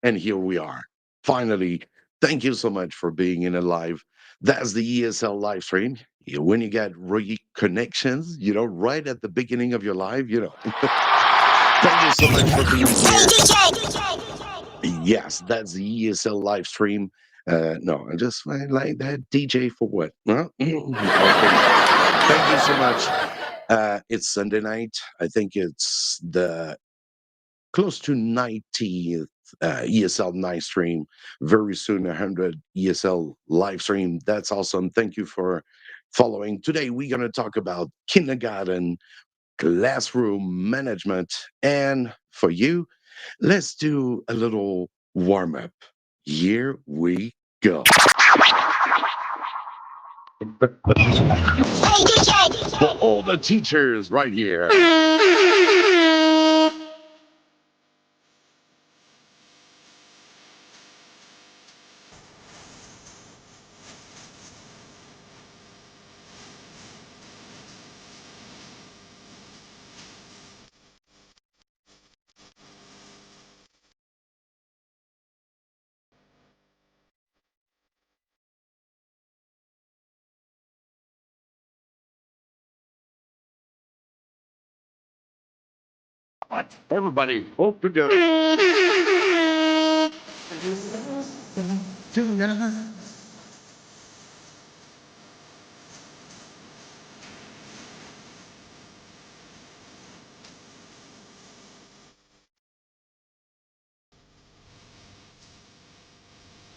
And here we are. Finally, thank you so much for being in a live. That's the ESL live stream. When you get reconnections, right at the beginning of your life, thank you so much for being here. Yes, that's the ESL live stream. No, I just like that DJ for what? Huh? Okay. Thank you so much. It's Sunday night. I think it's the close to 90th ESL live stream. Very soon, 100 ESL live stream. That's awesome. Thank you for following. Today, we're going to talk about kindergarten, classroom management. And for you, let's do a little warm up. Here we go. For all the teachers right here. Everybody, hold together.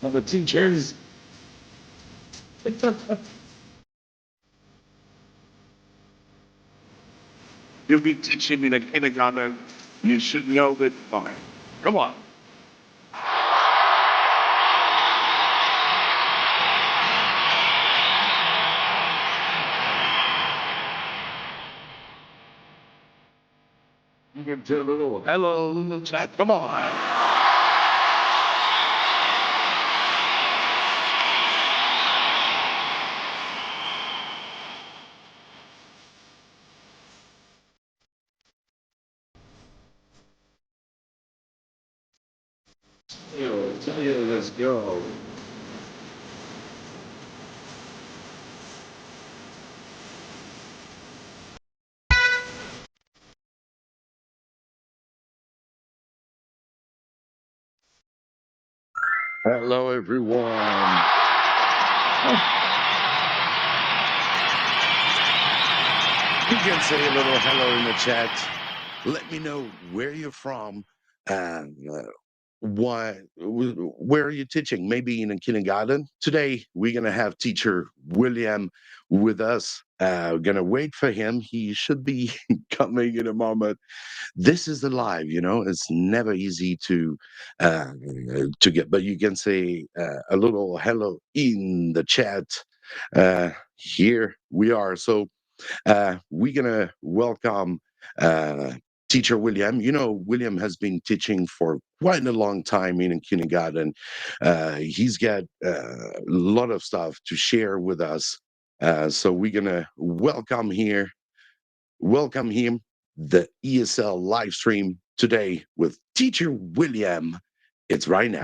The teachers. You'll be teaching in a kindergarten. You should know that. Okay. Come on. You can do a little hello, little chat. Come on. Let's go. Hello, everyone. You can say a little hello in the chat. Let me know where you're from and where are you teaching? Maybe in a kindergarten. Today, we're going to have teacher William with us. We're going to wait for him. He should be coming in a moment. This is the live, it's never easy uh, to get, but you can say a little hello in the chat. Here we are. So we're gonna welcome uh, teacher William. William has been teaching for quite a long time in kindergarten. He's got a lot of stuff to share with us. So we're gonna welcome him, the ESL live stream today with teacher William. It's right now.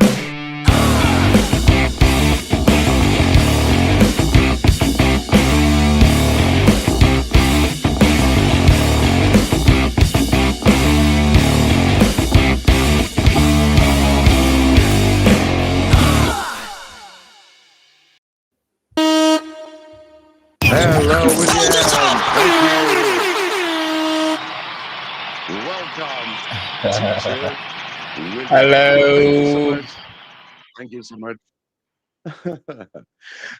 Hello, William. Thank you. Welcome, teacher William. Thank you so Hello. much. Thank you so much.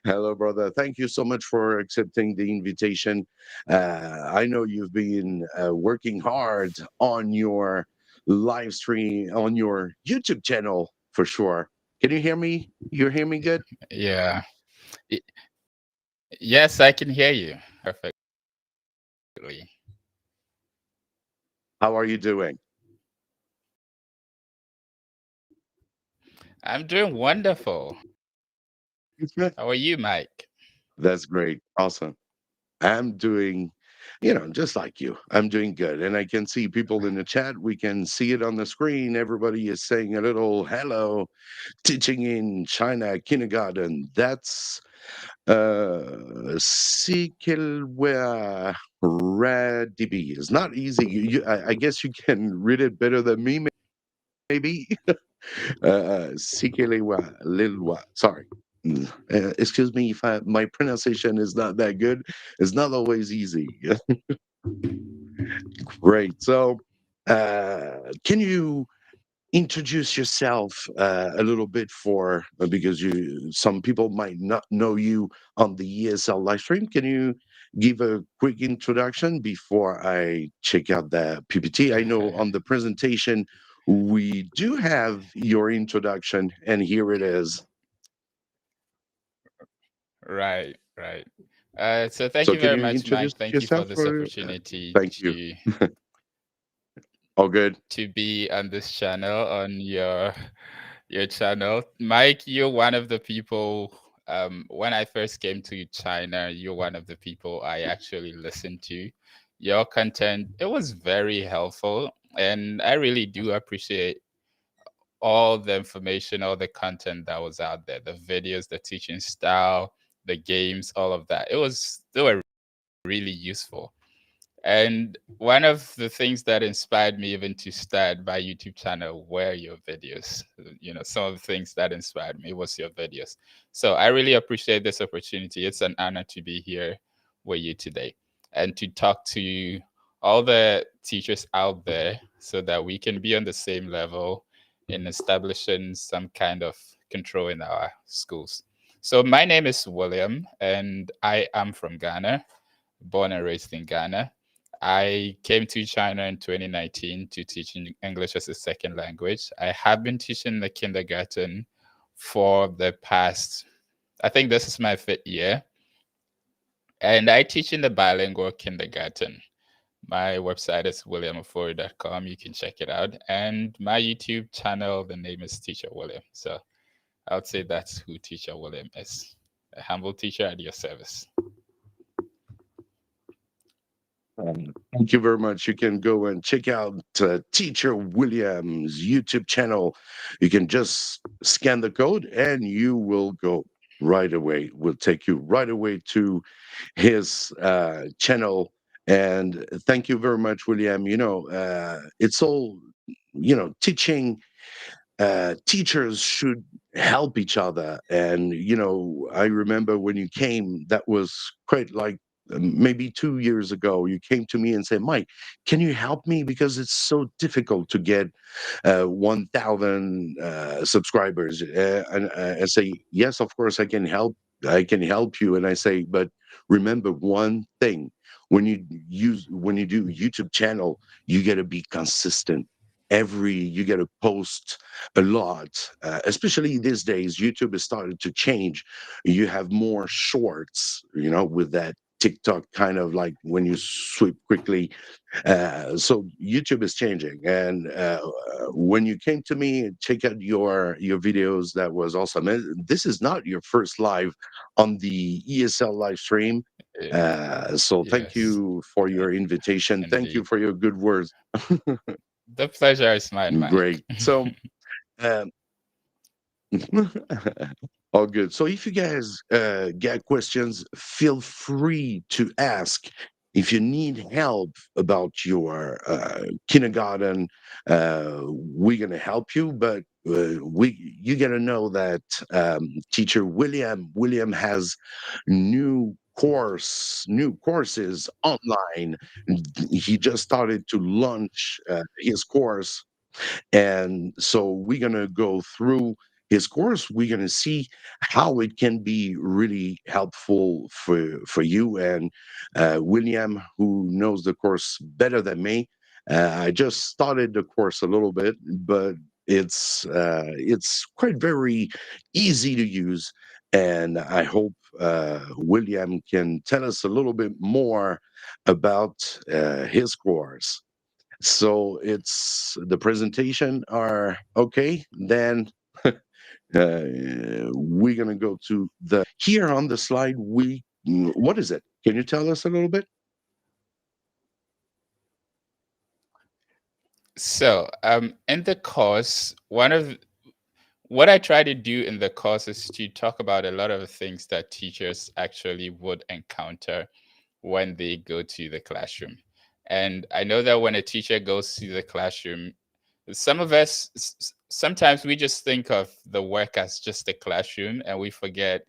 Hello, brother. Thank you so much for accepting the invitation. I know you've been working hard on your live stream, on your YouTube channel for sure. Can you hear me? You hear me good? Yeah. Y- Yes, I can hear you perfectly. How are you doing? I'm doing wonderful. How are you, Mike? That's great. Awesome. I'm doing. just like you. I'm doing good. And I can see people in the chat. We can see it on the screen. Everybody is saying a little hello, teaching in China kindergarten. That's Sikilwea Radibi. It's not easy. I guess you can read it better than me, maybe. Sikiliwa Lilwa. Sorry. Excuse me if my pronunciation is not that good. It's not always easy. Great. So, can you introduce yourself a little bit for because some people might not know you on the ESL live stream. Can you give a quick introduction before I check out the PPT? I know on the presentation we do have your introduction, and here it is. Right, right. So thank So, you can very you much, introduce Mike. Thank you for yourself? this Or opportunity thank you. All good. to be on this channel, on your channel. Mike, you're one of the people, when I first came to China, you're one of the people I actually listened to. Your content, it was very helpful, and I really do appreciate all the information, all the content that was out there, the videos, the teaching style, the games, all of that. They were really useful. And one of the things that inspired me even to start my YouTube channel were your videos. Some of the things that inspired me was your videos. So I really appreciate this opportunity. It's an honor to be here with you today and to talk to all the teachers out there so that we can be on the same level in establishing some kind of control in our schools. So my name is William and I am from Ghana, born and raised in Ghana. I came to China in 2019 to teach English as a second language. I have been teaching the kindergarten for the past, I think this is my fifth year, and I teach in the bilingual kindergarten. My website is williamafori.com. You can check it out. And my YouTube channel, the name is Teacher William. So I would say that's who Teacher William is. A humble teacher at your service. Thank you very much. You can go and check out Teacher William's YouTube channel. You can just scan the code and you will go right away. Will take you right away to his channel. And thank you very much, William. It's all, teaching teachers should help each other. And, I remember when you came, that was quite like maybe 2 years ago, you came to me and said, Mike, can you help me? Because it's so difficult to get 1,000 subscribers. And I say, yes, of course, I can help. I can help you. And I say, but remember one thing: when you do YouTube channel, you got to be consistent. You got to post a lot, especially these days. YouTube has started to change. You have more shorts, with that TikTok kind of like when you sweep quickly. So YouTube is changing, and when you came to me, check out your videos. That was awesome. And this is not your first live on the ESL live stream. Uh, So thank yes, you for uh, your invitation. Thank you indeed. for your good words. The pleasure is mine, Mike. Great. So. Um, All good. So if you guys get questions, feel free to ask. If you need help about your kindergarten, we're gonna help you. But you gotta know that teacher William has new courses online. He just started to launch his course, and so we're going to go through his course. We're going to see how it can be really helpful for you. And William, who knows the course better than me, I just started the course a little bit, but it's quite very easy to use. And I hope William can tell us a little bit more about his course. So it's the presentation are okay. Then we're gonna go to the here on the slide. What is it? Can you tell us a little bit? So, in the course, one of what I try to do in the course is to talk about a lot of the things that teachers actually would encounter when they go to the classroom. And I know that when a teacher goes to the classroom, some of us sometimes we just think of the work as just the classroom and we forget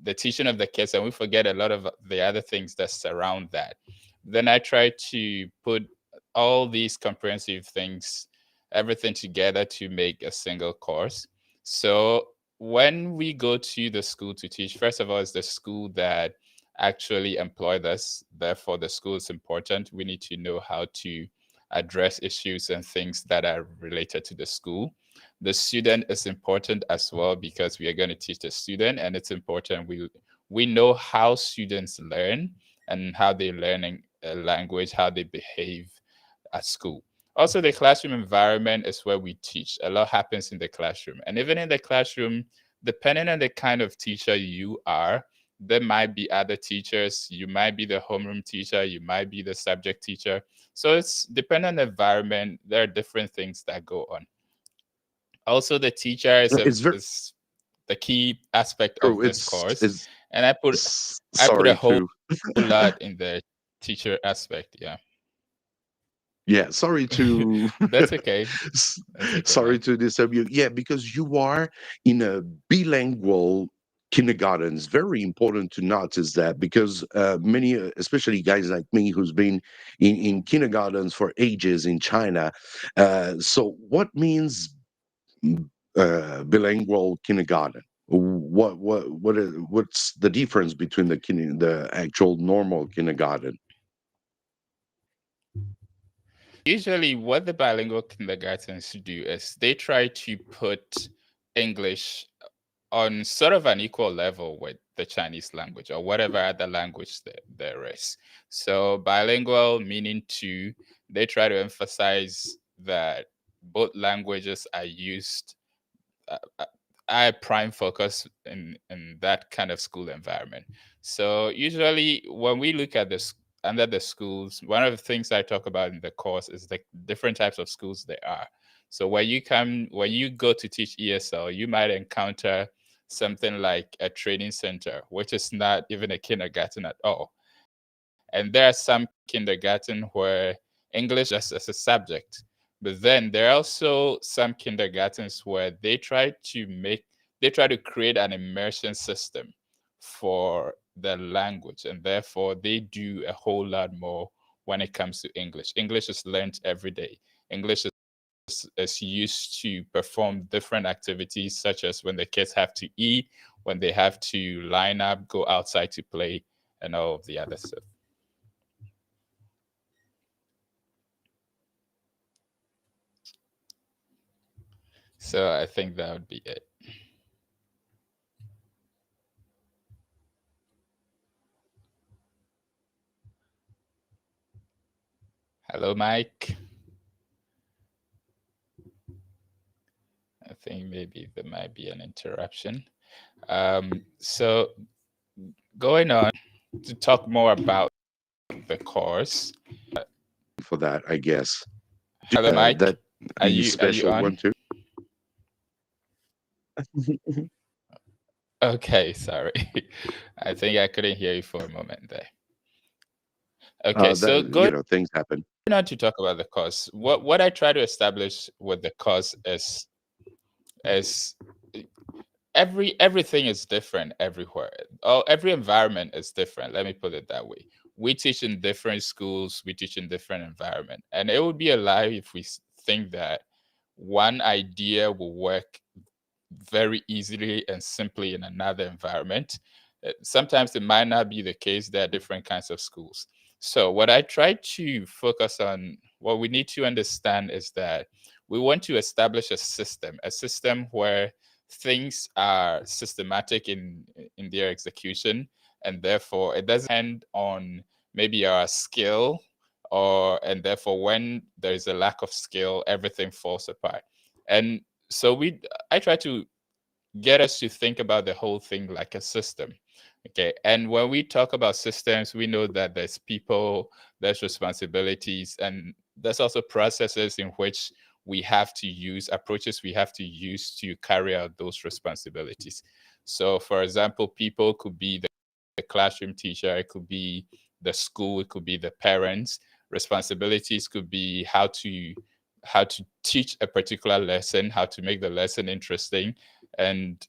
the teaching of the kids and we forget a lot of the other things that surround that. Then I try to put all these comprehensive things, everything together to make a single course. So when we go to the school to teach, first of all, it's the school that actually employed us. Therefore, the school is important. We need to know how to address issues and things that are related to the school. The student is important as well because we are going to teach the student, and it's important we know how students learn and how they learn a language, how they behave at school. Also, the classroom environment is where we teach. A lot happens in the classroom, and even in the classroom, depending on the kind of teacher you are, there might be other teachers. You might be the homeroom teacher. You might be the subject teacher. So it's depending on the environment. There are different things that go on. Also, the teacher It's very is the key aspect true. of this course, It's and I put a sorry whole to lot in the teacher aspect. Yeah, yeah, sorry to that's okay. s- That's okay, sorry Mike. to disturb you. Yeah, because you are in a bilingual kindergarten. It's very important to notice that because many, especially guys like me, who's been in kindergartens for ages in China. So, what means mm, bilingual kindergarten? What's the difference between the actual normal kindergarten? Usually, what the bilingual kindergartens do is they try to put English on sort of an equal level with the Chinese language or whatever other language there is. So bilingual meaning two, they try to emphasize that both languages are used I prime focus in that kind of school environment. So usually when we look at this under the schools, one of the things I talk about in the course is the different types of schools there are. So when you go to teach ESL, you might encounter something like a training center, which is not even a kindergarten at all. And there are some kindergarten where English just as a subject. But then there are also some kindergartens where they try to create an immersion system for the language, and therefore they do a whole lot more when it comes to English. English is learned every day. English is used to perform different activities, such as when the kids have to eat, when they have to line up, go outside to play, and all of the other stuff. So I think that would be it. Hello, Mike. I think maybe there might be an interruption. So going on to talk more about the course. For that, I guess. Hello, Mike. That Are the you special on? one too. Okay, sorry. I think I couldn't hear you for a moment there. Okay, so That going things happen on to talk about the course. What I try to establish with the course is everything is different everywhere. Oh, every environment is different. Let me put it that way. We teach in different schools. We teach in different environment, and it would be a lie if we think that one idea will work very easily and simply in another environment. Sometimes it might not be the case. There are different kinds of schools. So, what I try to focus on, what we need to understand is that we want to establish a system where things are systematic in their execution, and therefore it doesn't depend on maybe our skill, or and therefore when there is a lack of skill, everything falls apart. And so I try to get us to think about the whole thing like a system. Okay. And when we talk about systems, we know that there's people, there's responsibilities, and there's also processes in which we have to use approaches we have to use to carry out those responsibilities. So, for example, people could be the classroom teacher, it could be the school, it could be the parents. Responsibilities could be how to teach a particular lesson, how to make the lesson interesting, and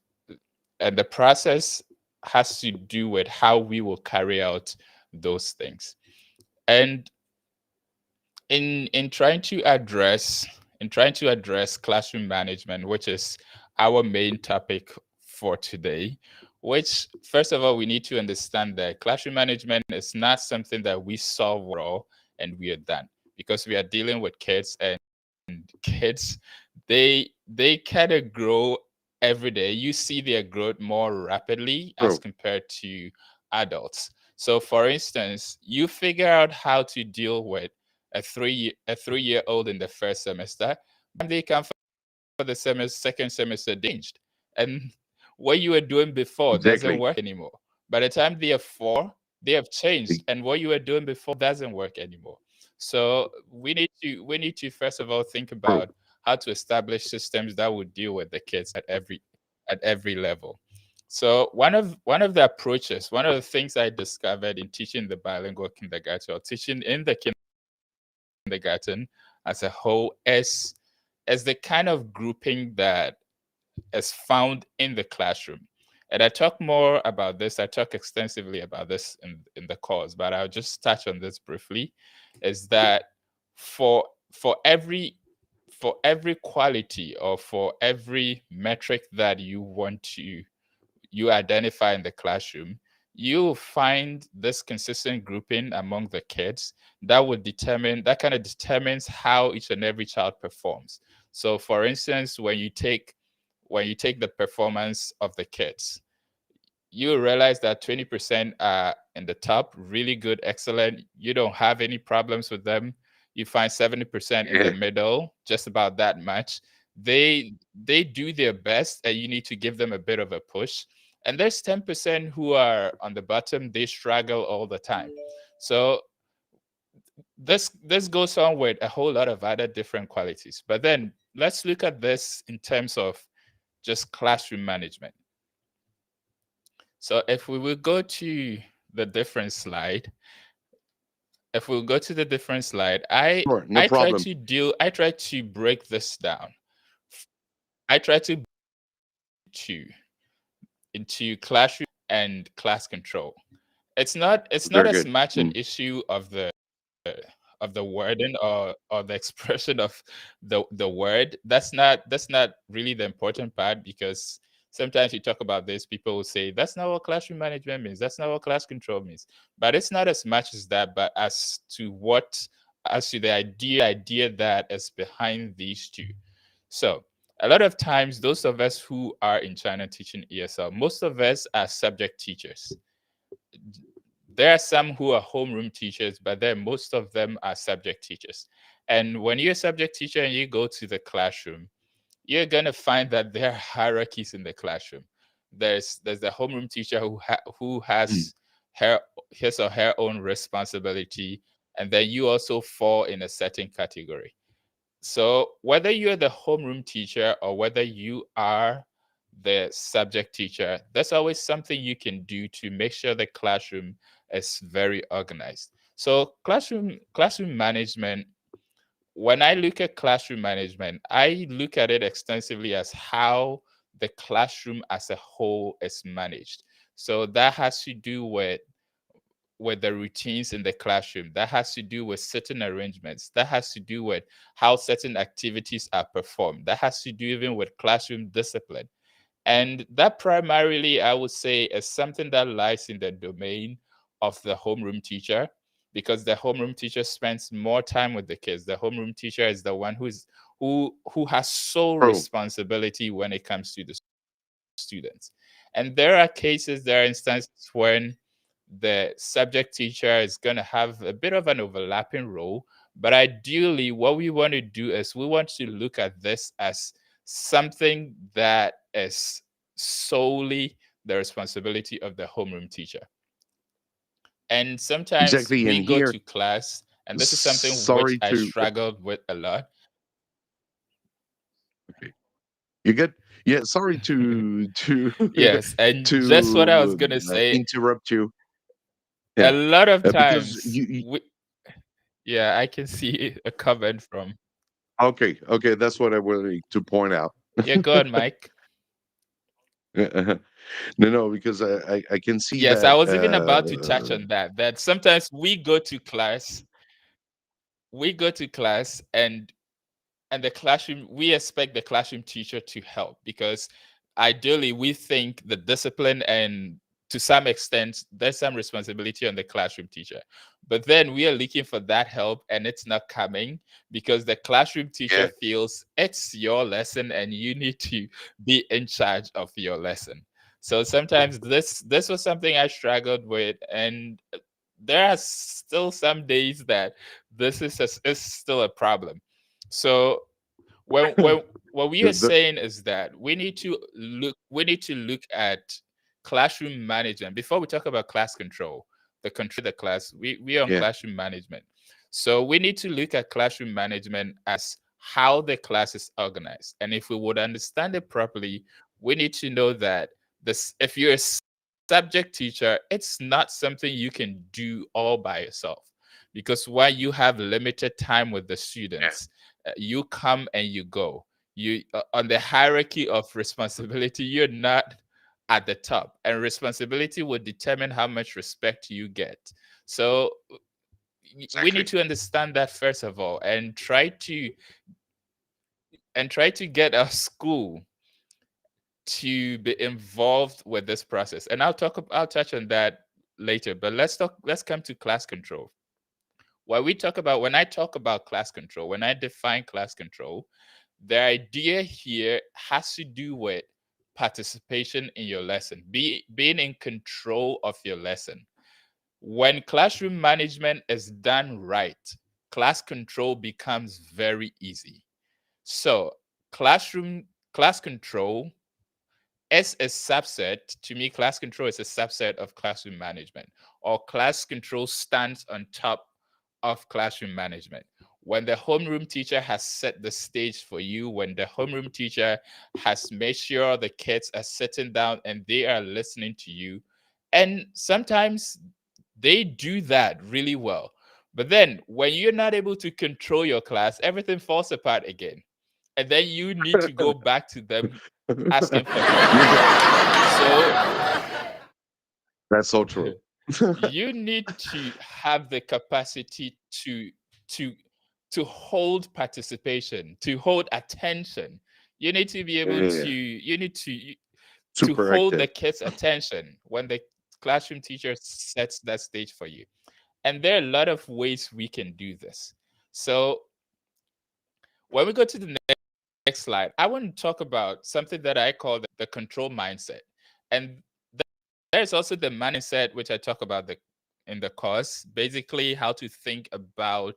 and the process has to do with how we will carry out those things. And in trying to address classroom management, which is our main topic for today, which first of all we need to understand that classroom management is not something that we solve all and we are done, because we are dealing with kids, and kids, they kind of grow every day. You see their growth more rapidly as True. compared to adults. So for instance, you figure out how to deal with a 3-year old in the first semester, they come for the second semester changed, and what you were doing before doesn't Exactly. work anymore. By the time they are 4, they have changed, and what you were doing before doesn't work anymore. So we need to first of all think True. about how to establish systems that would deal with the kids at every level. So one of the approaches, one of the things I discovered in teaching the bilingual kindergarten, or teaching in the kindergarten as a whole, is the kind of grouping that is found in the classroom. And I talk extensively about this in the course, but I'll just touch on this briefly, is that for for every for every quality, or for every metric that you identify in the classroom, you find this consistent grouping among the kids that kind of determines how each and every child performs. So for instance, when you take the performance of the kids, you realize that 20% are in the top, really good, excellent. You don't have any problems with them. You find 70% in the Yeah. middle, just about that much. They do their best, and you need to give them a bit of a push. And there's 10% who are on the bottom, they struggle all the time. So this goes on with a whole lot of other different qualities. But then let's look at this in terms of just classroom management. So if we will go to the different slide, if we'll go to the different slide, I Sure. No I try problem. to break this down. I try to two into classroom and class control. It's not Very as good. much an Mm. issue of the wording, or the expression of the word. That's not really the important part, because sometimes you talk about this, people will say that's not what classroom management means, that's not what class control means. But it's not as much as that, but as to the idea that is behind these two. So a lot of times, those of us who are in China teaching ESL, most of us are subject teachers. There are some who are homeroom teachers, but then most of them are subject teachers. And when you're a subject teacher and you go to the classroom, you're gonna find that there are hierarchies in the classroom. There's the homeroom teacher who Mm. has her his or her own responsibility, and then you also fall in a certain category. So whether you're the homeroom teacher or whether you are the subject teacher, there's always something you can do to make sure the classroom is very organized. So classroom management, when I look at classroom management, I look at it extensively as how the classroom as a whole is managed. So that has to do with the routines in the classroom. That has to do with certain arrangements. That has to do with how certain activities are performed. That has to do even with classroom discipline. And that primarily, I would say, is something that lies in the domain of the homeroom teacher, because the homeroom teacher spends more time with the kids. The homeroom teacher is the one who has sole True. responsibility when it comes to the students. And there are instances when the subject teacher is going to have a bit of an overlapping role. But ideally, what we want to do is we want to look at this as something that is solely the responsibility of the homeroom teacher. And sometimes Exactly. we And go here, to class And this is something which Sorry I to. struggled with a lot. Okay, you good? Yeah, sorry to Yes, and just what I was to gonna say, interrupt you. a Yeah, lot of because times yeah, I can see a comment from. okay, okay, that's what I wanted to point out. Yeah, go on, Mike. No, no, because I can see Yes, that. I was even about to touch on that. That sometimes we go to class, and the classroom, we expect the classroom teacher to help because ideally we think the discipline, and to some extent there's some responsibility on the classroom teacher, but then we are looking for that help and it's not coming because the classroom teacher Yeah, feels it's your lesson and you need to be in charge of your lesson. So sometimes this was something I struggled with, and there are still some days that is still a problem. So when what we are the saying is that we need to look at classroom management before we talk about class control, the control of the class. We are on yeah, classroom management. So we need to look at classroom management as how the class is organized. And if we would understand it properly, we need to know that this if you're a subject teacher, it's not something you can do all by yourself. Because while you have limited time with the yeah, students, you come and you go. You on the hierarchy of responsibility, you're not at the top, and responsibility will determine how much respect you get. So we need exactly. to understand that first of all, and try to get our school to be involved with this process. And I'll touch on that later, but let's come to class control. When I talk about class control, when I define class control, the idea here has to do with participation in your lesson, being in control of your lesson. When classroom management is done right, class control becomes very easy. So, classroom class control is a subset. To me, class control is a subset of classroom management, or class control stands on top of classroom management. When the homeroom teacher has set the stage for you, when the homeroom teacher has made sure the kids are sitting down and they are listening to you, and sometimes they do that really well. But then when you're not able to control your class, everything falls apart again. And then you need to go back to them asking for help. So That's so true. you need to have the capacity to to hold participation, to hold attention. You need to be able Yeah, to super hold the active. kids' attention when the classroom teacher sets that stage for you. And there are a lot of ways we can do this. So when we go to the next slide, I want to talk about something that I call the control mindset. And there's also the mindset which I talk about in the course, basically how to think about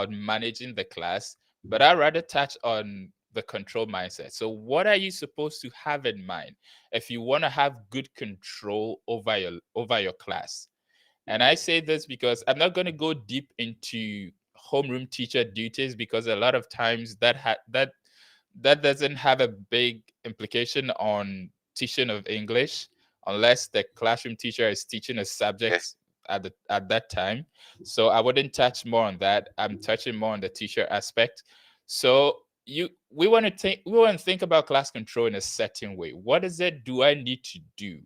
managing the class, but I rather touch on the control mindset. So what are you supposed to have in mind if you want to have good control over your class? And I say this because I'm not going to go deep into homeroom teacher duties because a lot of times that doesn't have a big implication on teaching of English unless the classroom teacher is teaching a Yeah, subject at that time. So I wouldn't touch more on that. I'm touching more on the teacher aspect. So you we want to think about class control in a certain way. What is it do I need to do?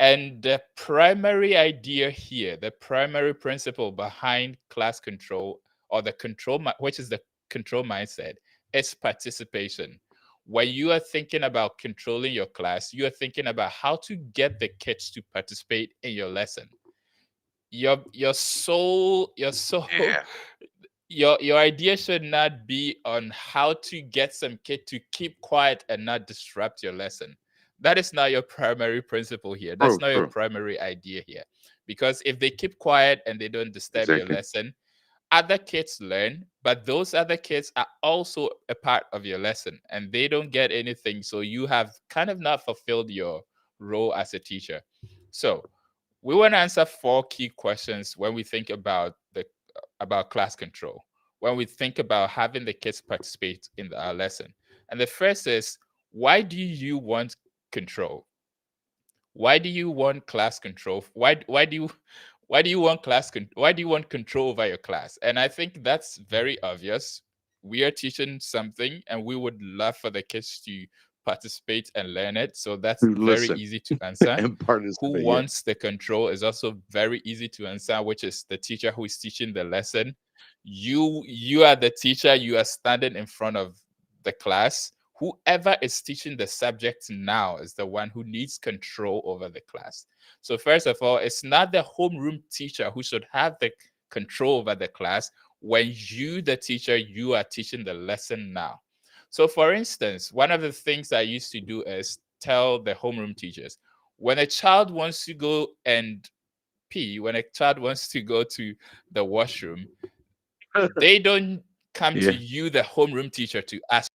And the primary idea here, the primary principle behind class control, or which is the control mindset, is participation. When you are thinking about controlling your class, you are thinking about how to get the kids to participate in your lesson. Your yeah, your idea should not be on how to get some kid to keep quiet and not disrupt your lesson. That is not your primary principle here. That's true, not your true. primary idea here. Because if they keep quiet and they don't disturb your Exactly. lesson, other kids learn, but those other kids are also a part of your lesson and they don't get anything. So you have kind of not fulfilled your role as a teacher. So We want to answer four key questions when we think about class control. When we think about having the kids participate in our lesson. And the first is, why do you want control? Why do you want class control? Why do you want control over your class? And I think that's very obvious. We are teaching something and we would love for the kids to participate and learn it. So that's To very listen easy to answer. and Who participate. Yeah. wants the control is also very easy to answer, which is the teacher who is teaching the lesson. You are the teacher, you are standing in front of the class. Whoever is teaching the subject now is the one who needs control over the class. So first of all, it's not the homeroom teacher who should have the control over the class. When you, the teacher, you are teaching the lesson now. So for instance, one of the things I used to do is tell the homeroom teachers, when a child wants to go and pee, when a child wants to go to the washroom, they don't come to Yeah. you, the homeroom teacher, to ask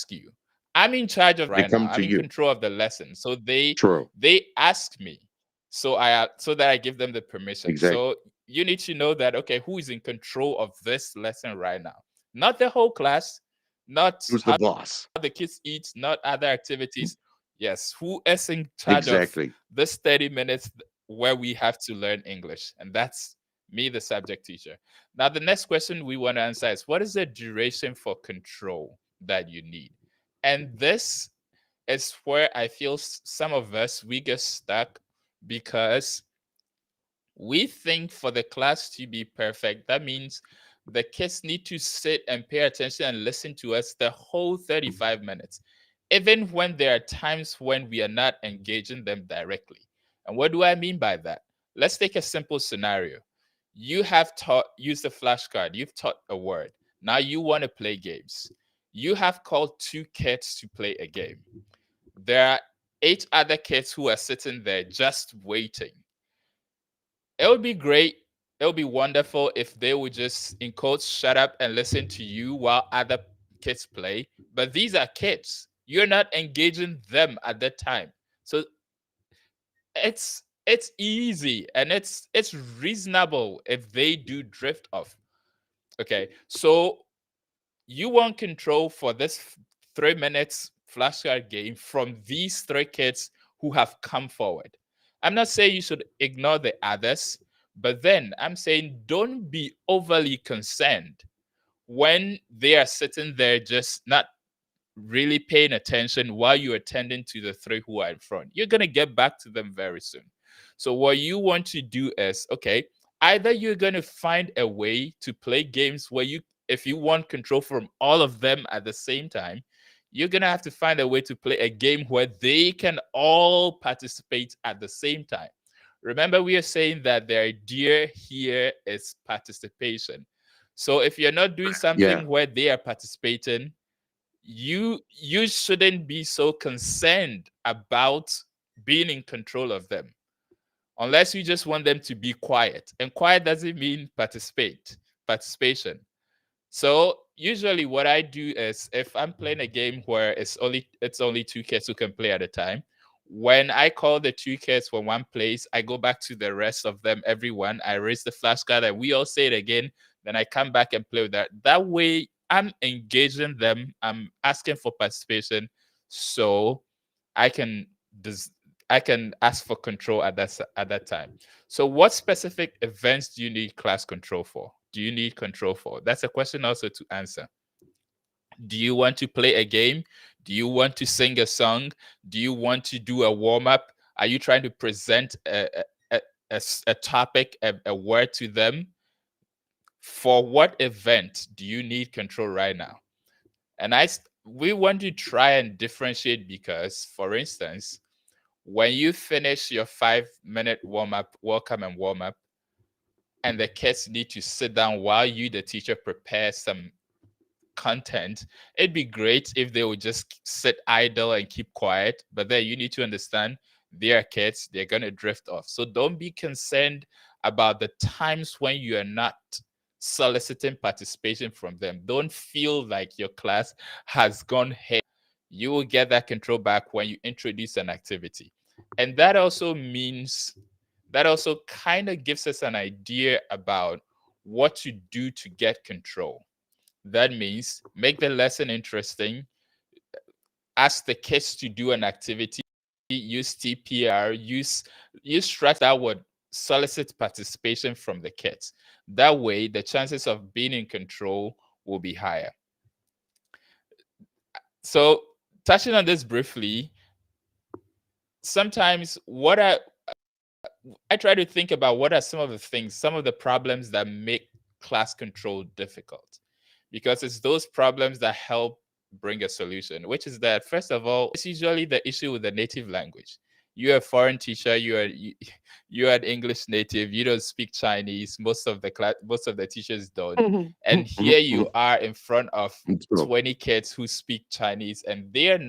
you. I'm in charge of They right now. come I'm to in you. control of the lesson. So True. they ask me. So that I give them the permission. Exactly. So you need to know that, okay, who is in control of this lesson right now? Not the whole class, not Who's the how boss? the kids eat, not other activities. Yes, who is in charge of Exactly. this 30 minutes where we have to learn English? And that's me, the subject teacher. Now, the next question we want to answer is, what is the duration for control that you need? And this is where I feel some of us, we get stuck because we think for the class to be perfect, that means the kids need to sit and pay attention and listen to us the whole 35 minutes, even when there are times when we are not engaging them directly. And what do I mean by that? Let's take a simple scenario. You have taught, used a flashcard, you've taught a word. Now you want to play games. You have called two kids to play a game. There are eight other kids who are sitting there just waiting. It would be great. It would be wonderful if they would just, in quotes, shut up and listen to you while other kids play. But these are kids. You're not engaging them at that time. So it's easy and it's reasonable if they do drift off. Okay. So you want control for this 3 minutes flashcard game from these three kids who have come forward. I'm not saying you should ignore the others, but then I'm saying don't be overly concerned when they are sitting there just not really paying attention while you're attending to the three who are in front. You're going to get back to them very soon. So, what you want to do is, okay, either you're going to find a way to play games where you, if you want control from all of them at the same time, you're going to have to find a way to play a game where they can all participate at the same time. Remember, we are saying that the idea here is participation. So, if you're not doing Yeah. something where they are participating, you shouldn't be so concerned about being in control of them unless you just want them to be quiet, and quiet doesn't mean participation. So usually what I do is, if I'm playing a game where it's only two kids who can play at a time, when I call the two kids when one plays, I go back to the rest of them, everyone. I raise the flashcard and we all say it again. Then I come back and play with that. That way I'm engaging them. I'm asking for participation. So I can des- I can ask for control at that time. So, what specific events do you need class control for? Do you need control for? That's a question also to answer. Do you want to play a game? Do you want to sing a song? Do you want to do a warm up? Are you trying to present a topic, a word to them? For what event do you need control right now? And we want to try and differentiate because, for instance, when you finish your 5 minute warm up, welcome and warm up, and the kids need to sit down while you, the teacher, prepare some content, it'd be great if they would just sit idle and keep quiet. But then you need to understand they are kids, they're going to drift off. So don't be concerned about the times when you are not soliciting participation from them. Don't feel like your class has gone haywire. You will get that control back when you introduce an activity. And that also means That also kind of gives us an idea about what to do to get control. That means make the lesson interesting, ask the kids to do an activity, use TPR, use strategies that would solicit participation from the kids. That way, the chances of being in control will be higher. So, touching on this briefly, sometimes I try to think about what are some of the things, some of the problems that make class control difficult, because it's those problems that help bring a solution, which is that, first of all, it's usually the issue with the native language. You're a foreign teacher, you're an English native, you don't speak Chinese, most of the teachers don't. And here you are in front of True. 20 kids who speak Chinese and they're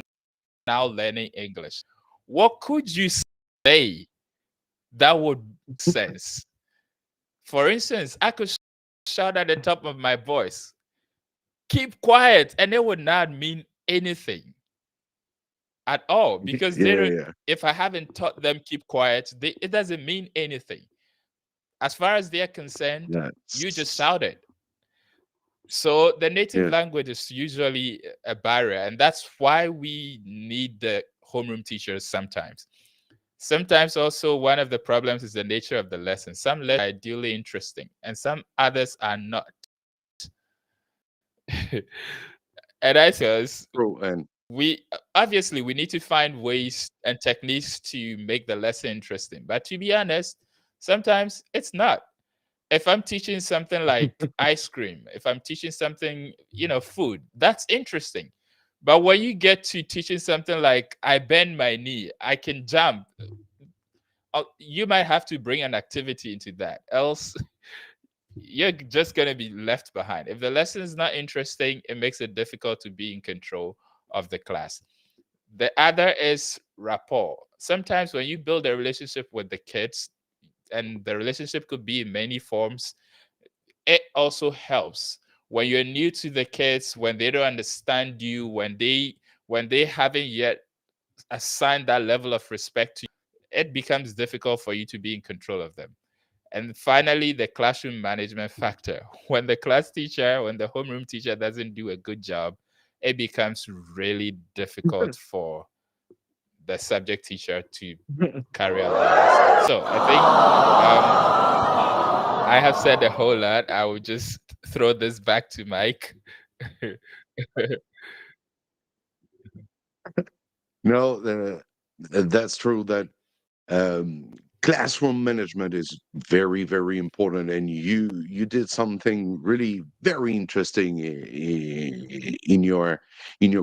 now learning English. What could you say that would make sense? For instance, I could shout at the top of my voice, keep quiet, and it would not mean anything at all because they Yeah, don't. yeah. If I haven't taught them keep quiet, it doesn't mean anything. As far as they're concerned, you just That's shouted. So the native yeah. language is usually a barrier, and that's why we need the homeroom teachers sometimes. Sometimes also one of the problems is the nature of the lesson. Some lessons are ideally interesting and some others are not. And I suppose True. And we obviously we need to find ways and techniques to make the lesson interesting. But to be honest, sometimes it's not. If I'm teaching something like ice cream, if I'm teaching something, food, that's interesting. But when you get to teaching something like I bend my knee, I can jump, you might have to bring an activity into that. Else, you're just going to be left behind. If the lesson is not interesting, it makes it difficult to be in control of the class. The other is rapport. Sometimes when you build a relationship with the kids, and the relationship could be in many forms, it also helps when you're new to the kids, when they don't understand you, when they haven't yet assigned that level of respect to you, it becomes difficult for you to be in control of them. And finally, the classroom management factor. When the homeroom teacher doesn't do a good job, it becomes really difficult for the subject teacher to carry out the lesson. So I think I have said a whole lot. I will just throw this back to Mike. no, that's true. That um, classroom management is very, very important, and you did something really very interesting in your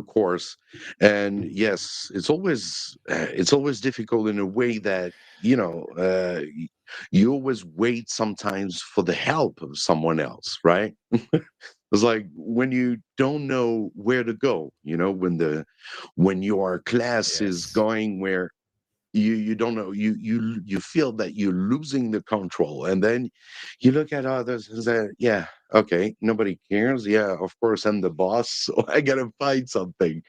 course. And yes, it's always difficult in a way that you always wait sometimes for the help of someone else, right? It's like when you don't know where to go, when your class is Yes. going where you don't know, you feel that you're losing the control, and then you look at others and say, yeah, okay, nobody cares. Yeah, of course I'm the boss, so I gotta find something.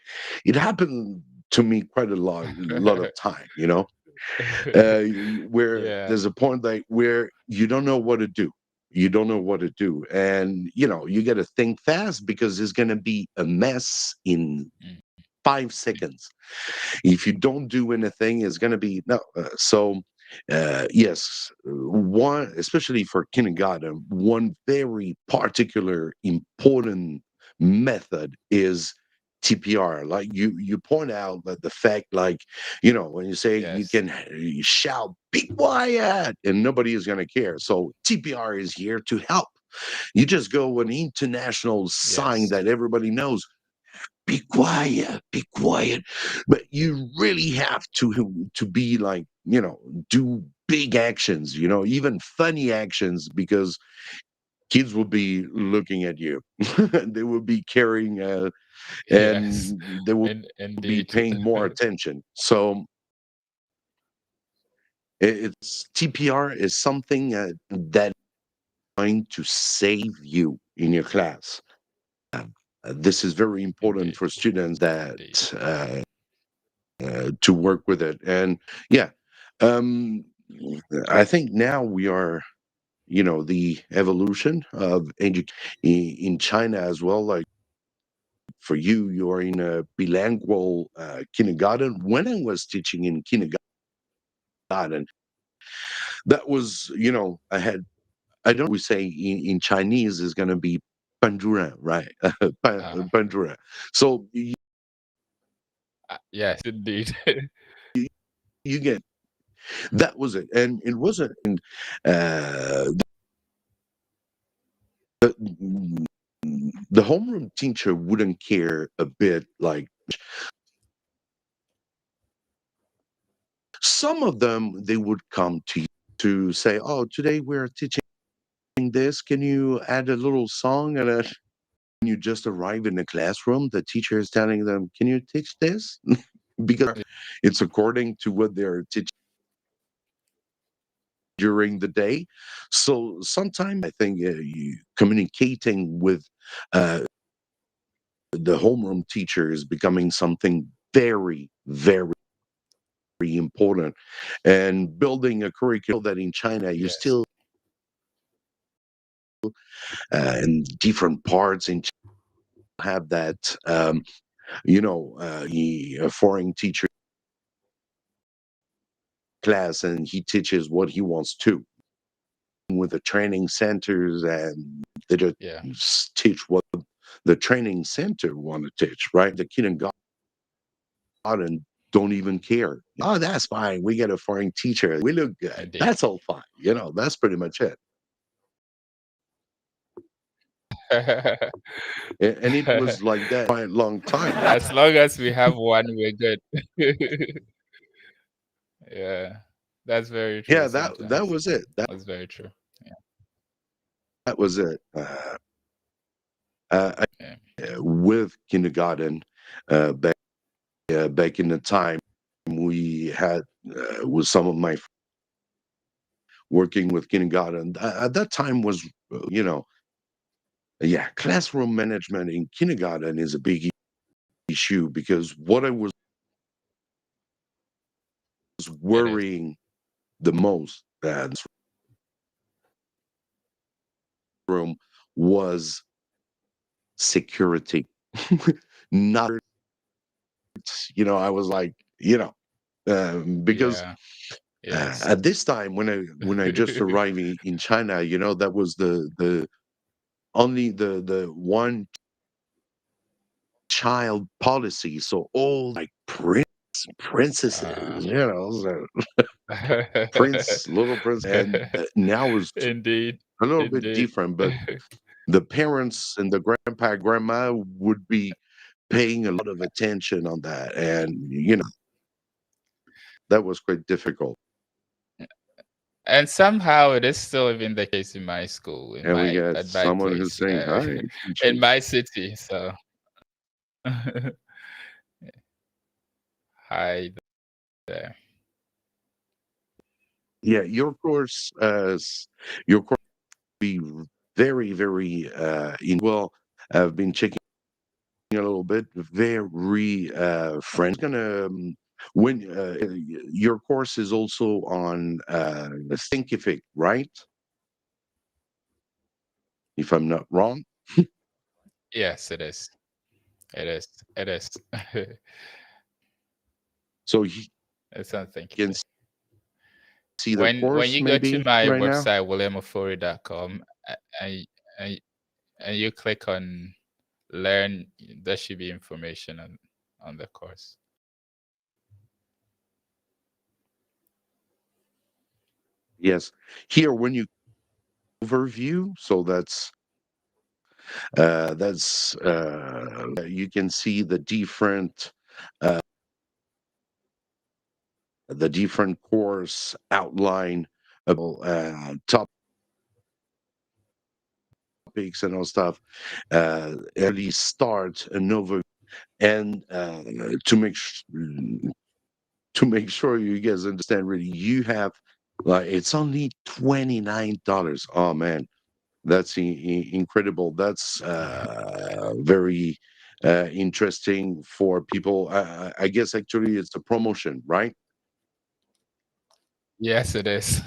It happened to me quite a lot of time, where Yeah. there's a point like where you don't know what to do. You don't know what to do, and you got to think fast because there's going to be a mess in Mm. 5 seconds. If you don't do anything, it's going to be no. Yes, one, especially for kindergarten, one very particular important method is TPR. Like you point out that the fact, like when you say you Yes. can you shout, "Be quiet," and nobody is going to care. So TPR is here to help. You just go an international sign Yes. that everybody knows, be quiet. But you really have to be like, do big actions, even funny actions, because kids will be looking at you. They will be carrying Yes. and they will be Indeed. paying more attention. So it's TPR is something that is going to save you in your class. This is very important Indeed. for students that Indeed. to work with it. And yeah, um, I think now we are, the evolution of education in China as well. Like for you, you're in a bilingual kindergarten. When I was teaching in kindergarten, that was, I had, I don't know, we say in Chinese is going to be pandura, right? Uh, Pandura. So yes, indeed. you get, that was it. And it wasn't, uh, the, the homeroom teacher wouldn't care a bit. Like some of them, they would come to you to say, "Oh, today we're teaching this. Can you add a little song?" And when you just arrive in the classroom, the teacher is telling them, "Can you teach this?" Because it's according to what they're teaching during the day. So sometimes I think communicating with uh, the homeroom teacher is becoming something very, very important. And building a curriculum that in China you Yes. still in different parts and have that a foreign teacher class and he teaches what he wants to with the training centers and they Yeah. just teach what the training center want to teach, right? The kindergarten don't even care. Oh, that's fine, we get a foreign teacher, we look good, Indeed. that's all fine, that's pretty much it. And it was like that quite a long time. As long as we have one, we're good. Yeah, that's very true Yeah, that sometimes. was it. That's very true. Yeah. That was it. I, Yeah. with kindergarten, back in the time we had with some of my working with kindergarten at that time was you know yeah, classroom management in kindergarten is a big issue because what I was It is. worrying the most room was security. Not, I was like, because Yeah. Yes. at this time when I just arrived in China, that was the only the one child policy. So all like princesses, uh, so prince, little prince, and now is indeed. a little bit Indeed. different. But the parents and the grandpa, grandma would be paying a lot of attention on that, and that was quite difficult. And somehow it is still even the case in my school, in And we my got at my someone who's place, saying, "Hi, in teacher." my city. So, hi there. Yeah, your course be very, very well. I've been checking a little bit, very friendly. Gonna when your course is also on scientific, right? If I'm not wrong. Yes, it is. It is. It is. So you It's something. can see the When course you go to maybe my right now. website williamofori.com and, and and you click on learn, there should be information on the course. Yes, here when you overview, so you can see uh, the different course outline about topics and all stuff. Early start an overview and to to make sure you guys understand really you have like it's only $29. Oh man, that's incredible. That's very interesting for people. I guess actually it's a promotion, right? Yes, it is.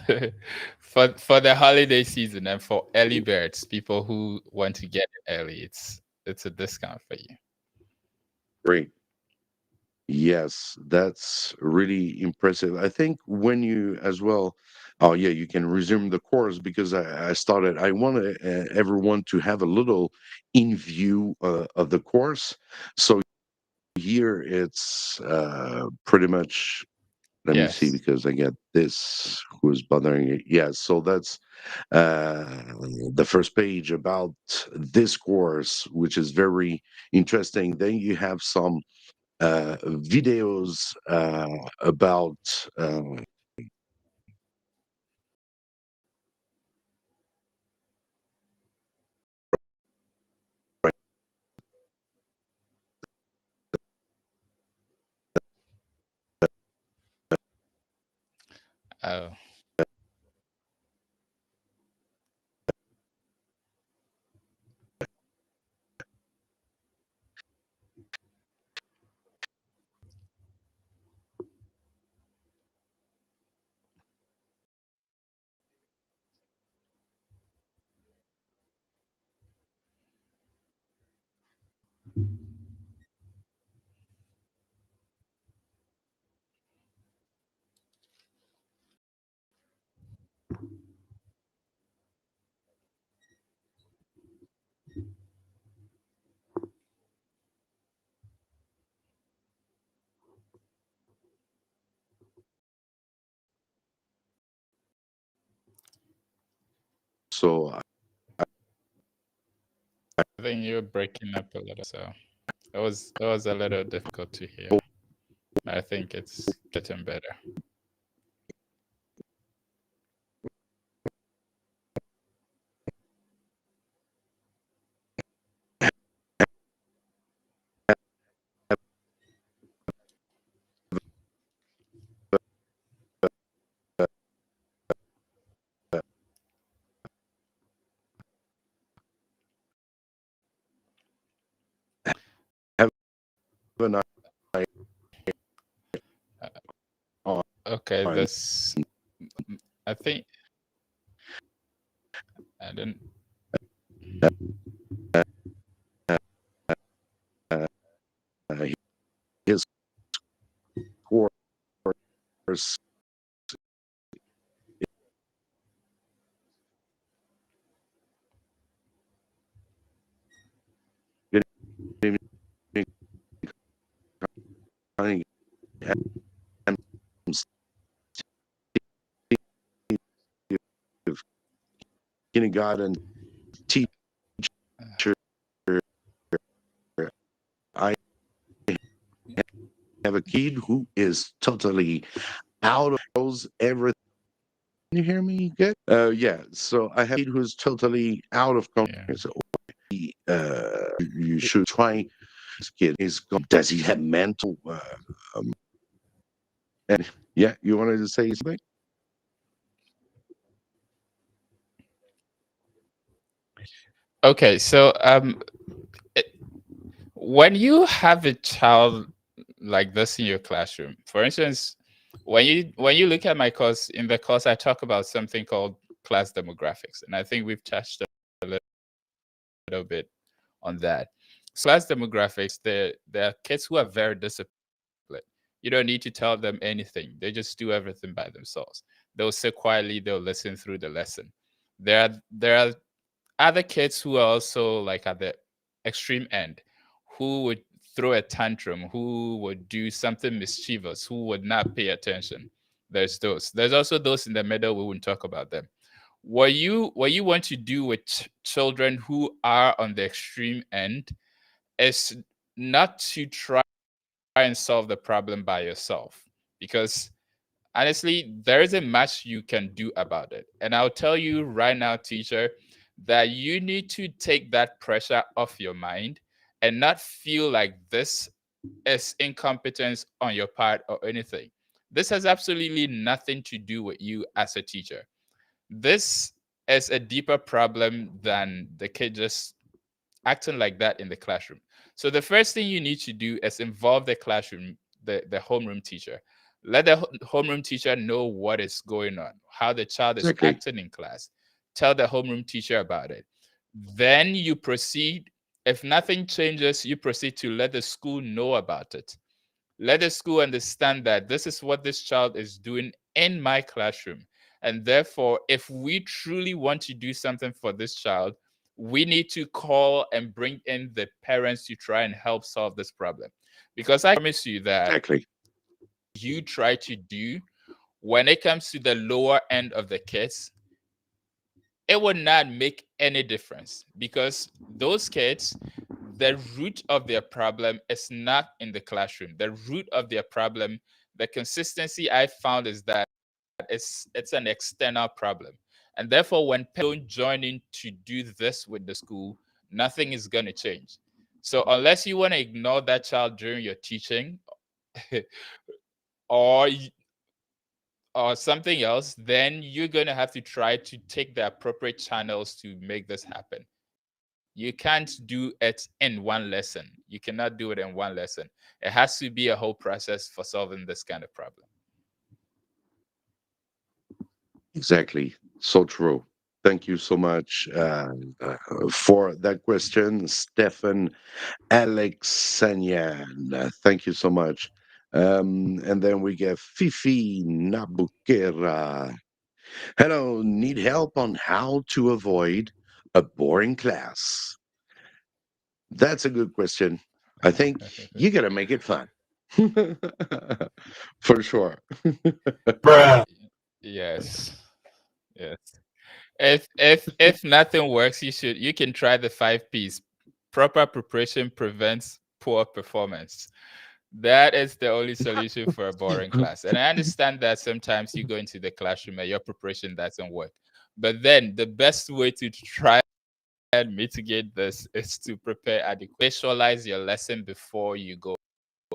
For the holiday season and for early birds, people who want to get it early, it's a discount for you. Great. Yes, that's really impressive. I think when you as well, oh yeah, you can resume the course because I started. I want everyone to have a little in view of the course. So here it's pretty much. Let me see Yes. because I get this who's bothering it. Yeah, so that's uh, the first page about this course, which is very interesting. Then you have some videos about Oh, so I think you're breaking up a little, so it was a little difficult to hear. I think it's getting better. have an eye Uh, on Okay, this I think I don't. uh, his course kindergarten teacher. I have a kid who is totally out of those everything. Can you hear me good? Yeah. So I have a kid who's totally out of Yeah. control. So you should try. This kid is. Does he have mental? Um, and yeah, you wanted to say something? Okay, so it, when you have a child like this in your classroom, for instance, when you look at my course, in the course I talk about something called class demographics, and I think we've touched a little bit on that. So class demographics, they're kids who are very disciplined. You don't need to tell them anything. They just do everything by themselves. They'll sit quietly, they'll listen through the lesson. There are other kids who are also like at the extreme end, who would throw a tantrum, who would do something mischievous, who would not pay attention. There's those. There's also those in the middle. We won't talk about them. What you want to do with children who are on the extreme end is not to try and solve the problem by yourself, because honestly, there isn't much you can do about it. And I'll tell you right now, teacher, that you need to take that pressure off your mind and not feel like this is incompetence on your part or anything. This has absolutely nothing to do with you as a teacher. This is a deeper problem than the kid just acting like that in the classroom. So the first thing you need to do is involve the classroom, the homeroom teacher. Let the homeroom teacher know what is going on, how the child is Exactly. acting in class. Tell the homeroom teacher about it. Then you proceed. If nothing changes, you proceed to let the school know about it. Let the school understand that this is what this child is doing in my classroom. And therefore, if we truly want to do something for this child, we need to call and bring in the parents to try and help solve this problem. Because I promise you that Exactly. you try to do when it comes to the lower end of the kids, it would not make any difference because those kids, the root of their problem is not in the classroom. The root of their problem, the consistency I found is that it's an external problem. And therefore, when parents don't join in to do this with the school, nothing is going to change. So unless you want to ignore that child during your teaching, or or something else, then you're going to have to try to take the appropriate channels to make this happen. You can't do it in one lesson. You cannot do it in one lesson. It has to be a whole process for solving this kind of problem. Exactly. So true. Thank you so much for that question, Stefan Alexanian. Thank you so much. And then we get Fifi Nabukera. Hello, need help on how to avoid a boring class? That's a good question. I think you got to make it fun. For sure. Yes. Yes. If nothing works, you can try the 5 P's. Proper preparation prevents poor performance. That is the only solution for a boring class. And I understand that sometimes you go into the classroom and your preparation doesn't work. But then the best way to try and mitigate this is to prepare adequately. Visualize your lesson before you go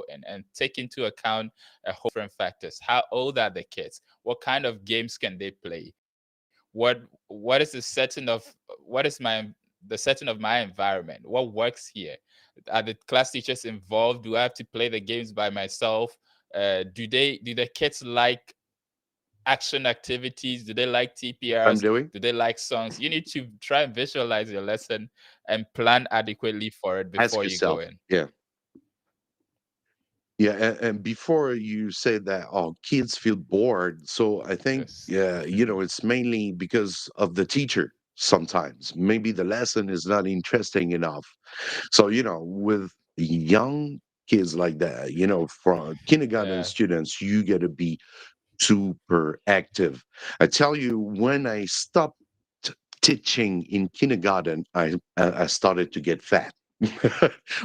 in and take into account a whole different factors. How old are the kids? What kind of games can they play? What is what is the setting of my environment? What works here? Are the class teachers involved? Do I have to play the games by myself? Do the kids like action activities? Do they like I'm TPRs? doing. Do they like songs? You need to try and visualize your lesson and plan adequately for it Ask before you go yourself. in. Yeah. Yeah, and before you say that, oh, kids feel bored. So I think, Yes. yeah, it's mainly because of the teacher sometimes. Maybe the lesson is not interesting enough. So, with young kids like that, from kindergarten Yeah. students, you got to be super active. I tell you, when I stopped teaching in kindergarten, I started to get fat.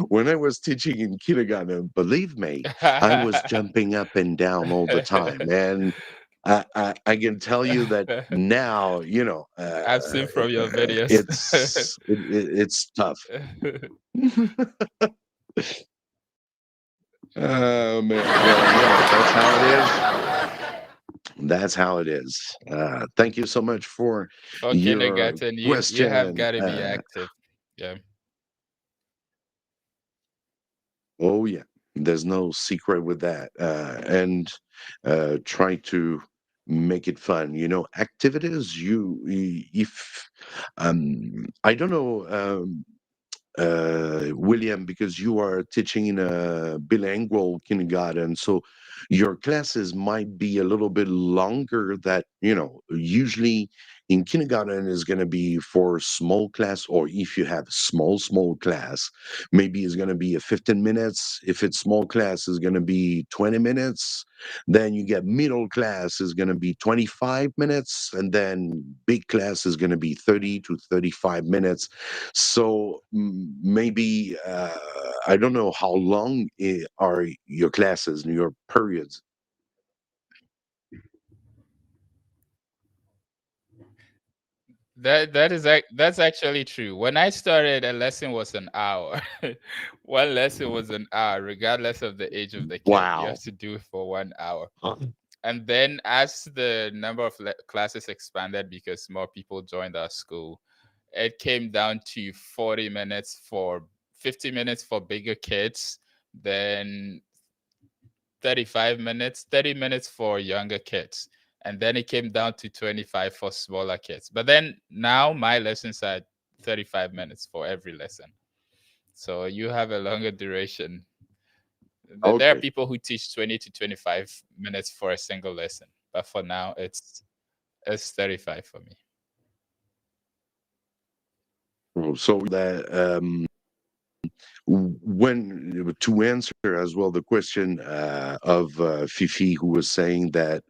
When I was teaching in kindergarten, believe me, I was jumping up and down all the time, and I can tell you that now, I've seen from your videos. it's tough. Oh man, well, that's how it is. That's how it is. Thank you so much for For your kindergarten, you have question. got to be active. Yeah. Oh yeah, there's no secret with that. And try to make it fun. Activities. If I don't know. William, because you are teaching in a bilingual kindergarten, so your classes might be a little bit longer. That usually in kindergarten is going to be for small class, or if you have small class, maybe it's going to be a 15 minutes. If it's small class, is going to be 20 minutes. Then you get middle class is going to be 25 minutes, and then big class is going to be 30 to 35 minutes. So maybe I don't know how long are your classes and your periods. That's actually true. When I started, a lesson was an hour. One lesson was an hour, regardless of the age of the kid. You have Wow. to do it for 1 hour. And then as the number of classes expanded because more people joined our school, it came down to 40 minutes for 50 minutes for bigger kids, then 35 minutes, 30 minutes for younger kids. And then it came down to 25 for smaller kids. But then now my lessons are 35 minutes for every lesson. So you have a longer duration. There are Okay. people who teach 20 to 25 minutes for a single lesson. But for now, it's 35 for me. So that when to answer as well the question of Fifi, who was saying that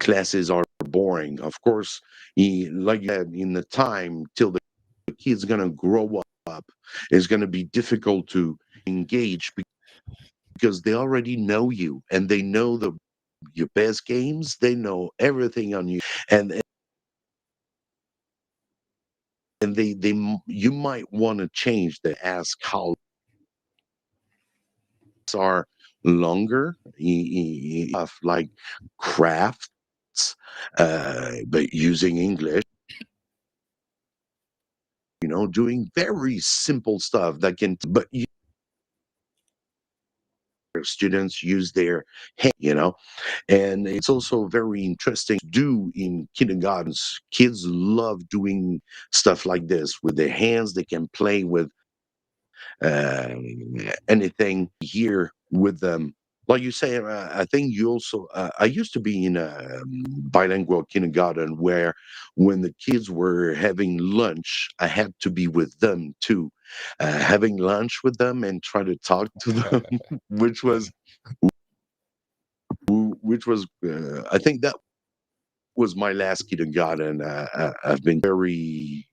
classes are boring. Of course, like you said, in the time till the kid's gonna grow up, it's gonna be difficult to engage because they already know you and they know your best games. They know everything on you, and you might want to change the ask how are longer of like crafts, but using English, doing very simple stuff that can, but students use their hand, and it's also very interesting to do in kindergartens. Kids love doing stuff like this with their hands. They can play with uh, anything here with them. Like you say, I think you also, I used to be in a bilingual kindergarten where when the kids were having lunch, I had to be with them too, having lunch with them and try to talk to them, which was, I think that was my last kindergarten. I've been very,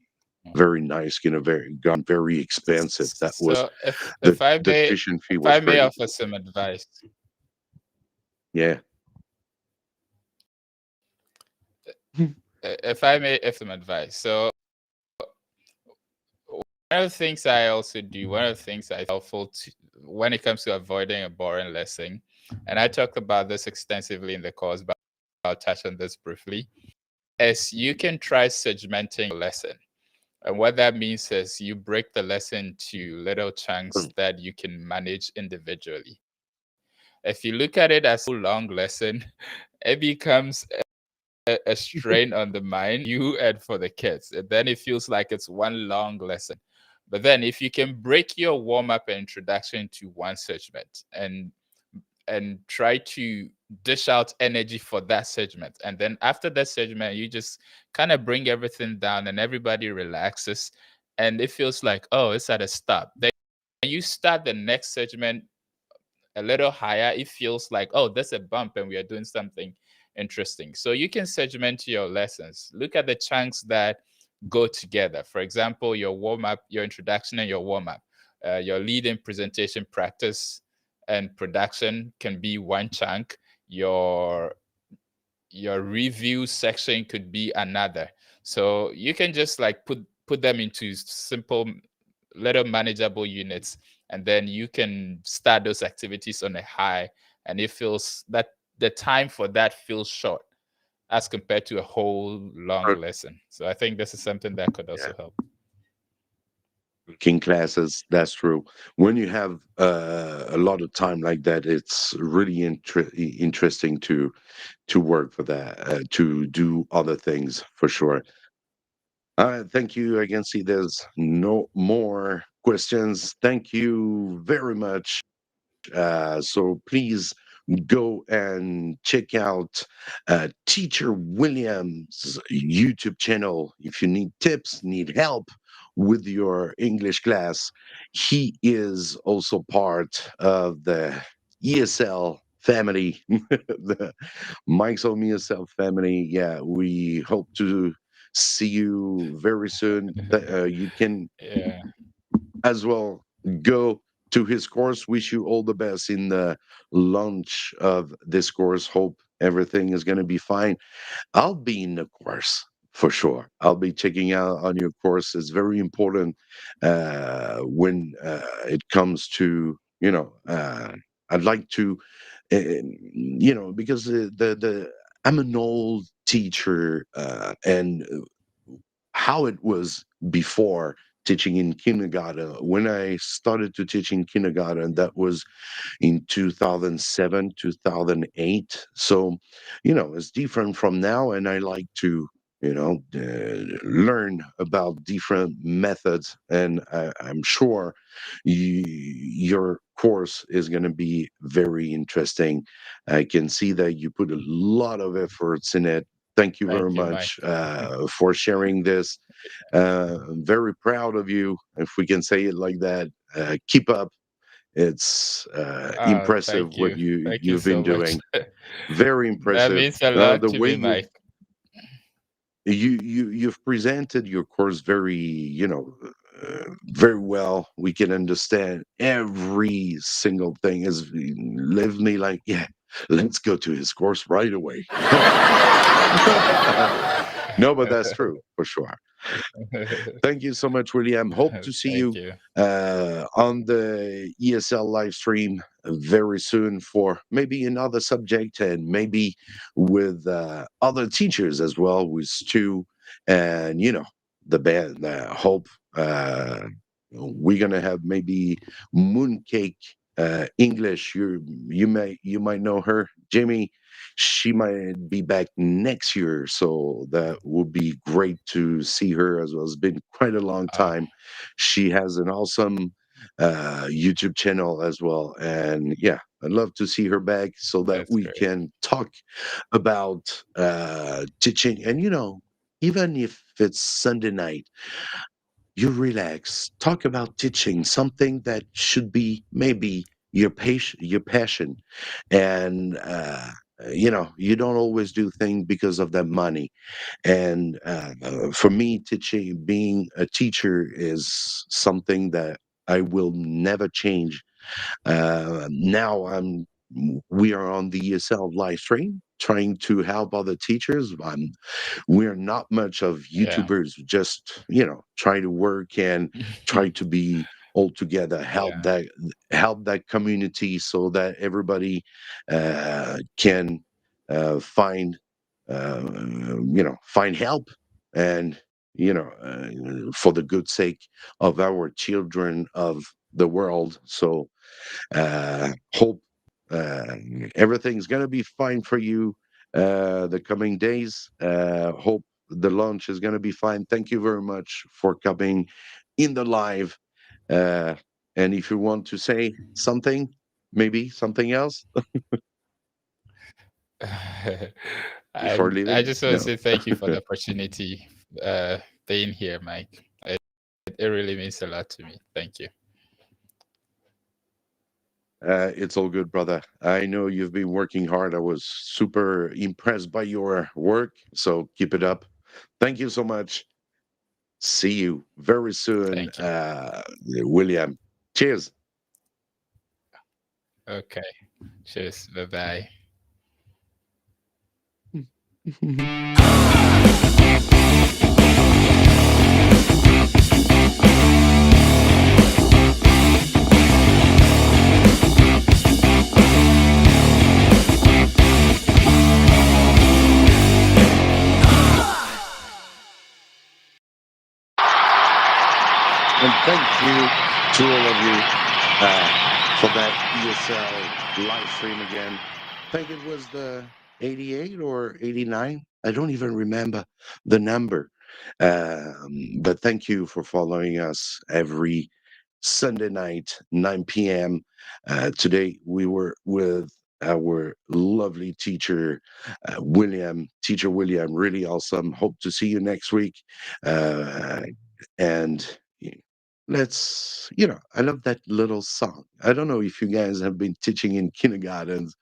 very nice, gone very expensive. That was So the if I the may tuition fee if was I may great. offer some advice, Yeah. if I may, if some advice. So one of the things I also do, one of the things I helpful to when it comes to avoiding a boring lesson, and I talked about this extensively in the course, but I'll touch on this briefly, is you can try segmenting a lesson. And what that means is you break the lesson to little chunks Mm. that you can manage individually. If you look at it as a long lesson, it becomes a strain on the mind, you and for the kids. And then it feels like it's one long lesson. But then if you can break your warm up and introduction to one segment and try to dish out energy for that segment. And then after that segment, you just kind of bring everything down and everybody relaxes. And it feels like, oh, it's at a stop. Then you start the next segment a little higher, it feels like, oh, there's a bump and we are doing something interesting. So you can segment your lessons. Look at the chunks that go together. For example, your warm up, your introduction, and your warm up. Your leading presentation practice and production can be one chunk. Your review section could be another. So you can just like put them into simple little manageable units, and then you can start those activities on a high, and it feels that the time for that feels short as compared to a whole long Uh, lesson. So I think this is something that could Yeah. also help. King classes, that's true. When you have a lot of time like that, it's really interesting to work for that, to do other things for sure. Thank you. I can see there's no more questions. Thank you very much. So please go and check out Teacher Williams' YouTube channel if you need tips, need help with your English class. He is also part of the ESL family, the Mike's Home ESL family. Yeah, we hope to see you very soon. You can Yeah. as well go to his course. Wish you all the best in the launch of this course. Hope everything is going to be fine. I'll be in the course for sure. I'll be checking out on your course. It's very important when it comes to, I'd like to, because I'm an old teacher, and how it was before teaching in kindergarten. When I started to teach in kindergarten, that was in 2007, 2008. So, it's different from now. And I like to, learn about different methods. And I'm sure your course is going to be very interesting. I can see that you put a lot of efforts in it. Thank you very Thank you, Mike. much for sharing this. I'm very proud of you, if we can say it like that. Keep up. It's impressive Thank what you. you Thank you you've been so much. doing. Very That impressive. means a lot The to way me, Mike. you've presented your course very, very well. We can understand every single thing. Is leave me like, yeah, let's go to his course right away. No, but that's true for sure. Thank you so much, William. Hope to see Thank you you. on the ESL live stream very soon for maybe another subject and maybe with other teachers as well, with Stu and, the band. Hope we're gonna have maybe Mooncake English. You might know her, Jimmy. She might be back next year, so that would be great to see her as well. It's been quite a long Oh, time. She has an awesome YouTube channel as well, and yeah, I'd love to see her back so that that's we great. can talk about teaching. And even if it's Sunday night, you relax, talk about teaching, something that should be maybe your passion, and you don't always do things because of the money. And for me, teaching, being a teacher, is something that I will never change. Now we are on the ESL live stream trying to help other teachers. We're not much of Yeah. YouTubers, just try to work and try to be all together, Yeah. help that community so that everybody can find find help, and for the good sake of our children of the world. So hope uh, everything's gonna be fine for you the coming days. Hope the launch is gonna be fine. Thank you very much for coming in the live. Uh, and if you want to say something, maybe something else before I leaving. just want to No. say thank you for the opportunity being here, Mike. It really means a lot to me. Thank you. It's all good, brother. I know you've been working hard. I was super impressed by your work, so keep it up. Thank you so much. See you very soon, Thank you. William. Cheers. Okay. Cheers. Bye bye. And thank you to all of you for that ESL live stream again. I think it was the 88 or 89. I don't even remember the number. But thank you for following us every Sunday night, 9 p.m. Today we were with our lovely teacher, Teacher William. Really awesome. Hope to see you next week. Uh, and I love that little song. I don't know if you guys have been teaching in kindergartens,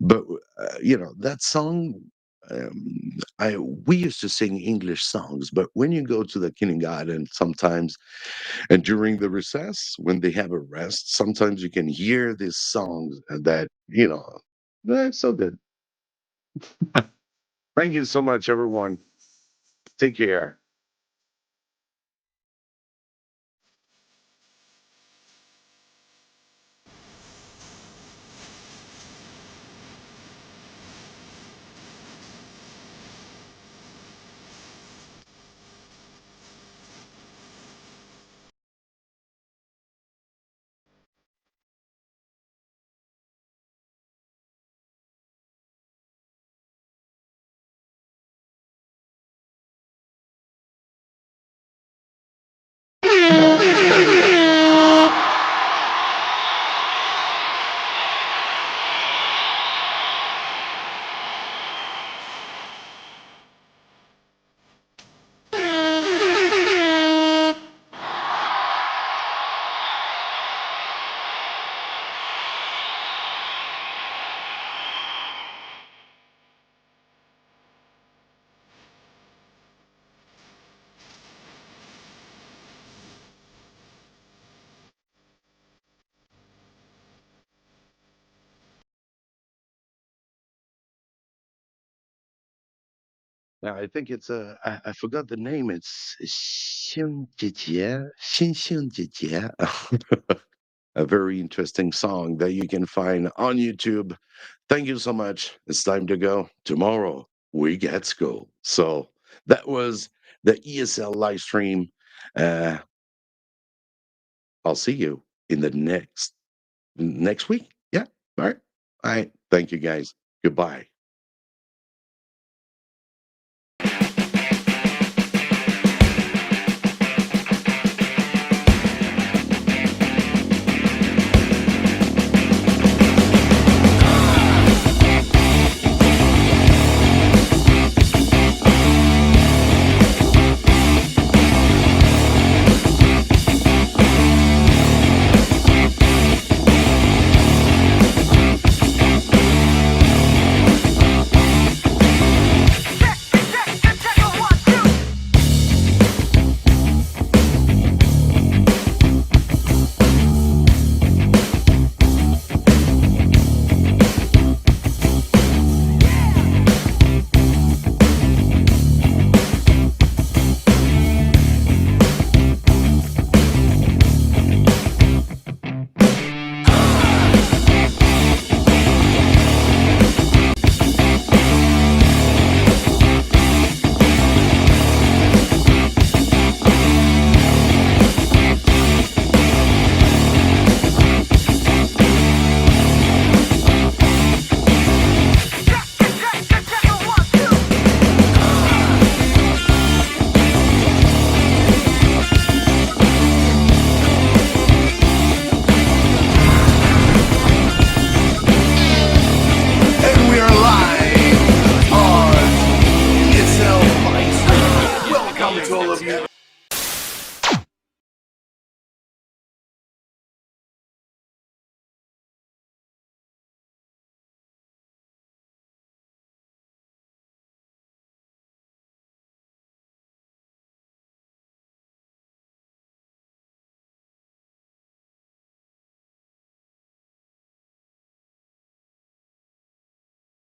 but that song. I We used to sing English songs, but when you go to the kindergarten, sometimes, and during the recess, when they have a rest, sometimes you can hear these songs that that's so good. Thank you so much, everyone. Take care. Yeah, I think it's I forgot the name. It's 星姐姐, 星星姐姐. A very interesting song that you can find on YouTube. Thank you so much. It's time to go. Tomorrow we get school. So that was the ESL live stream. Uh, I'll see you in the next week. Yeah. All right. All right. Thank you guys. Goodbye.